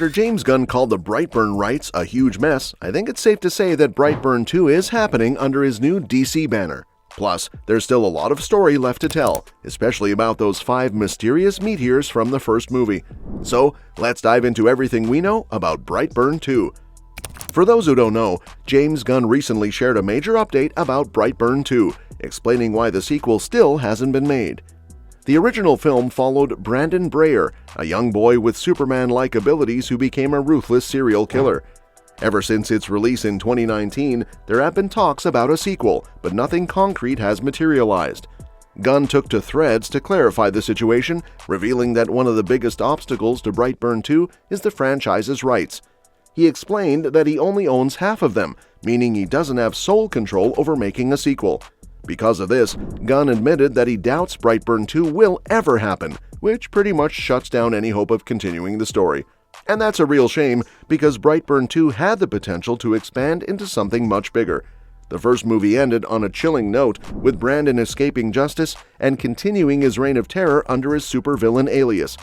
After James Gunn called the Brightburn rights a huge mess, I think it's safe to say that Brightburn 2 is happening under his new DC banner. Plus, there's still a lot of story left to tell, especially about those 5 mysterious meteors from the first movie. So, let's dive into everything we know about Brightburn 2. For those who don't know, James Gunn recently shared a major update about Brightburn 2, explaining why the sequel still hasn't been made. The original film followed Brandon Breyer, a young boy with Superman-like abilities who became a ruthless serial killer. Ever since its release in 2019, there have been talks about a sequel, but nothing concrete has materialized. Gunn took to Threads to clarify the situation, revealing that one of the biggest obstacles to Brightburn 2 is the franchise's rights. He explained that he only owns half of them, meaning he doesn't have sole control over making a sequel. Because of this, Gunn admitted that he doubts Brightburn 2 will ever happen, which pretty much shuts down any hope of continuing the story. And that's a real shame, because Brightburn 2 had the potential to expand into something much bigger. The first movie ended on a chilling note, with Brandon escaping justice and continuing his reign of terror under his supervillain alias.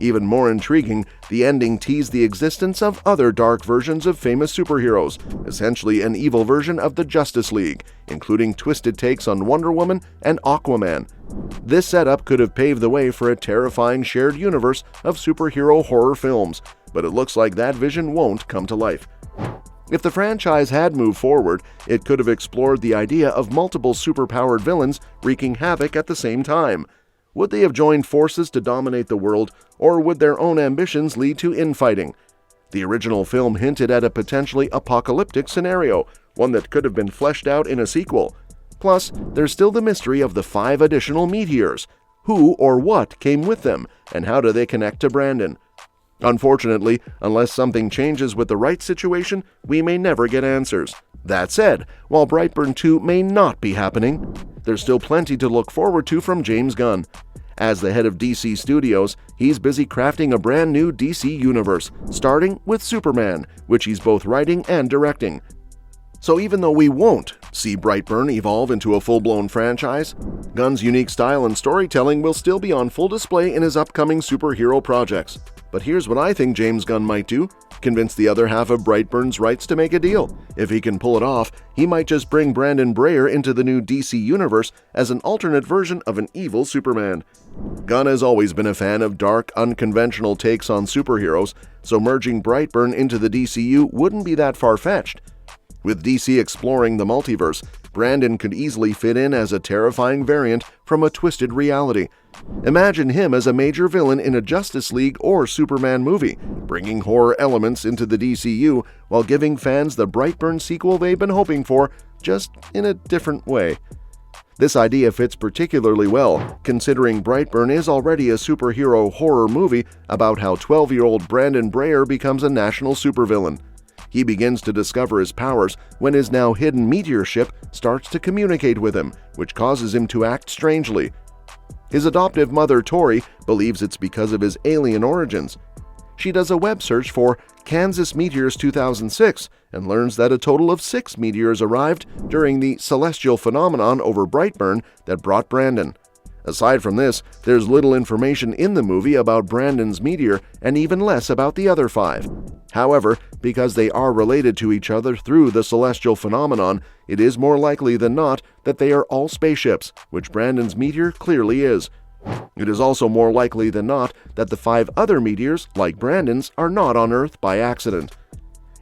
Even more intriguing, the ending teased the existence of other dark versions of famous superheroes, essentially an evil version of the Justice League, including twisted takes on Wonder Woman and Aquaman. This setup could have paved the way for a terrifying shared universe of superhero horror films, but it looks like that vision won't come to life. If the franchise had moved forward, it could have explored the idea of multiple superpowered villains wreaking havoc at the same time. Would they have joined forces to dominate the world, or would their own ambitions lead to infighting? The original film hinted at a potentially apocalyptic scenario, one that could have been fleshed out in a sequel. Plus, there's still the mystery of the 5 additional meteors. Who or what came with them, and how do they connect to Brandon? Unfortunately, unless something changes with the rights situation, we may never get answers. That said, while Brightburn 2 may not be happening, there's still plenty to look forward to from James Gunn. As the head of DC Studios, he's busy crafting a brand new DC universe, starting with Superman, which he's both writing and directing. So even though we won't see Brightburn evolve into a full-blown franchise, Gunn's unique style and storytelling will still be on full display in his upcoming superhero projects. But here's what I think James Gunn might do: convince the other half of Brightburn's rights to make a deal. If he can pull it off, he might just bring Brandon Breyer into the new DC universe as an alternate version of an evil Superman. Gunn has always been a fan of dark, unconventional takes on superheroes, so merging Brightburn into the DCU wouldn't be that far-fetched. With DC exploring the multiverse, Brandon could easily fit in as a terrifying variant from a twisted reality. Imagine him as a major villain in a Justice League or Superman movie, bringing horror elements into the DCU while giving fans the Brightburn sequel they've been hoping for, just in a different way. This idea fits particularly well, considering Brightburn is already a superhero horror movie about how 12-year-old Brandon Breyer becomes a national supervillain. He begins to discover his powers when his now hidden meteor ship starts to communicate with him, which causes him to act strangely. His adoptive mother, Tori, believes it's because of his alien origins. She does a web search for Kansas Meteors 2006 and learns that a total of 6 meteors arrived during the celestial phenomenon over Brightburn that brought Brandon. Aside from this, there's little information in the movie about Brandon's meteor and even less about the other 5. However, because they are related to each other through the celestial phenomenon, it is more likely than not that they are all spaceships, which Brandon's meteor clearly is. It is also more likely than not that the 5 other meteors, like Brandon's, are not on Earth by accident.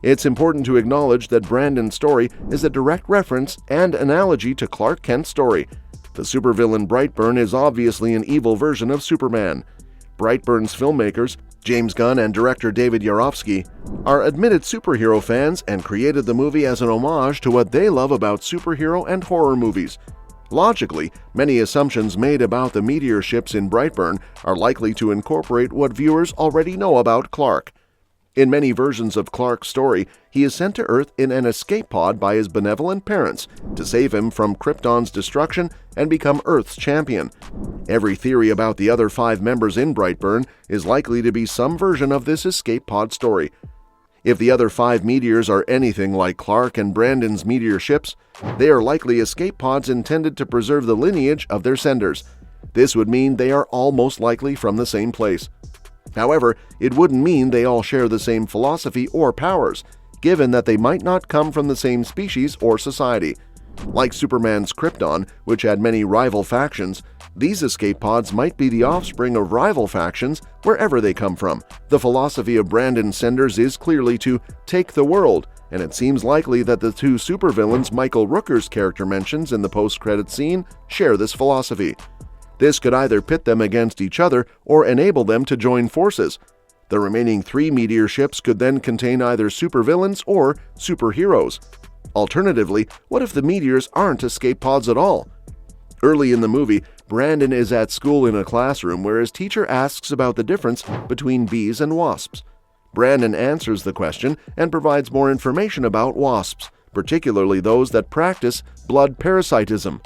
It's important to acknowledge that Brandon's story is a direct reference and analogy to Clark Kent's story. The supervillain Brightburn is obviously an evil version of Superman. Brightburn's filmmakers, James Gunn and director David Yarovesky, are admitted superhero fans and created the movie as an homage to what they love about superhero and horror movies. Logically, many assumptions made about the meteor ships in Brightburn are likely to incorporate what viewers already know about Clark. In many versions of Clark's story, he is sent to Earth in an escape pod by his benevolent parents to save him from Krypton's destruction and become Earth's champion. Every theory about the other 5 members in Brightburn is likely to be some version of this escape pod story. If the other 5 meteors are anything like Clark and Brandon's meteor ships, they are likely escape pods intended to preserve the lineage of their senders. This would mean they are all most likely from the same place. However, it wouldn't mean they all share the same philosophy or powers, given that they might not come from the same species or society. Like Superman's Krypton, which had many rival factions, these escape pods might be the offspring of rival factions wherever they come from. The philosophy of Brandon's senders is clearly to take the world, and it seems likely that the two supervillains Michael Rooker's character mentions in the post-credit scene share this philosophy. This could either pit them against each other or enable them to join forces. The remaining 3 meteor ships could then contain either supervillains or superheroes. Alternatively, what if the meteors aren't escape pods at all? Early in the movie, Brandon is at school in a classroom where his teacher asks about the difference between bees and wasps. Brandon answers the question and provides more information about wasps, particularly those that practice blood parasitism.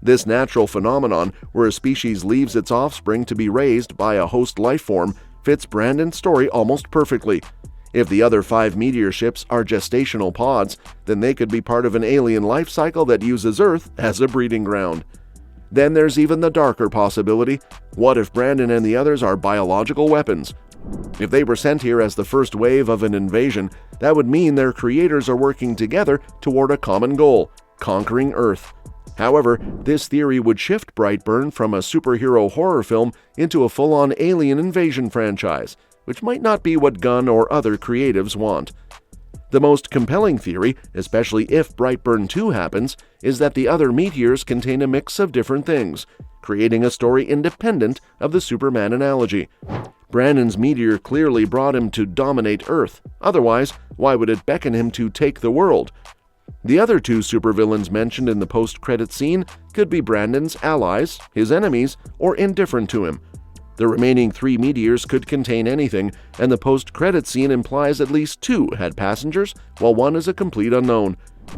This natural phenomenon, where a species leaves its offspring to be raised by a host life form, fits Brandon's story almost perfectly. If the other 5 meteor ships are gestational pods, then they could be part of an alien life cycle that uses Earth as a breeding ground. Then there's even the darker possibility. What if Brandon and the others are biological weapons? If they were sent here as the first wave of an invasion, that would mean their creators are working together toward a common goal: conquering Earth. However, this theory would shift Brightburn from a superhero horror film into a full-on alien invasion franchise, which might not be what Gunn or other creatives want. The most compelling theory, especially if Brightburn 2 happens, is that the other meteors contain a mix of different things, creating a story independent of the Superman analogy. Brandon's meteor clearly brought him to dominate Earth. Otherwise, why would it beckon him to take the world? The other 2 supervillains mentioned in the post-credit scene could be Brandon's allies, his enemies, or indifferent to him. The remaining 3 meteors could contain anything, and the post-credit scene implies at least 2 had passengers, while 1 is a complete unknown.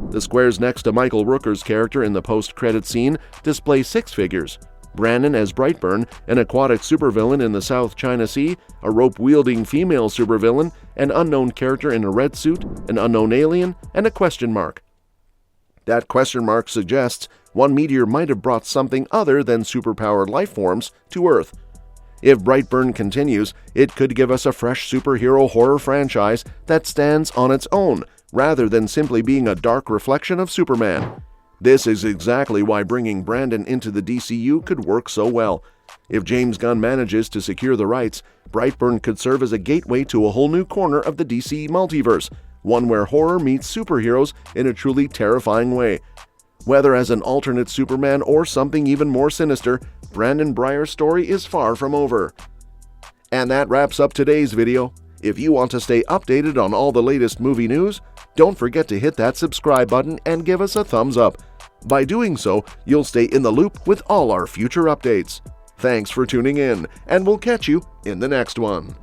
The squares next to Michael Rooker's character in the post-credit scene display 6 figures: Brandon as Brightburn, an aquatic supervillain in the South China Sea, a rope-wielding female supervillain, an unknown character in a red suit, an unknown alien, and a question mark. That question mark suggests one meteor might have brought something other than superpowered life forms to Earth. If Brightburn continues, it could give us a fresh superhero horror franchise that stands on its own, rather than simply being a dark reflection of Superman. This is exactly why bringing Brandon into the DCU could work so well. If James Gunn manages to secure the rights, Brightburn could serve as a gateway to a whole new corner of the DC multiverse, one where horror meets superheroes in a truly terrifying way. Whether as an alternate Superman or something even more sinister, Brandon Breyer's story is far from over. And that wraps up today's video. If you want to stay updated on all the latest movie news, don't forget to hit that subscribe button and give us a thumbs up. By doing so, you'll stay in the loop with all our future updates. Thanks for tuning in, and we'll catch you in the next one.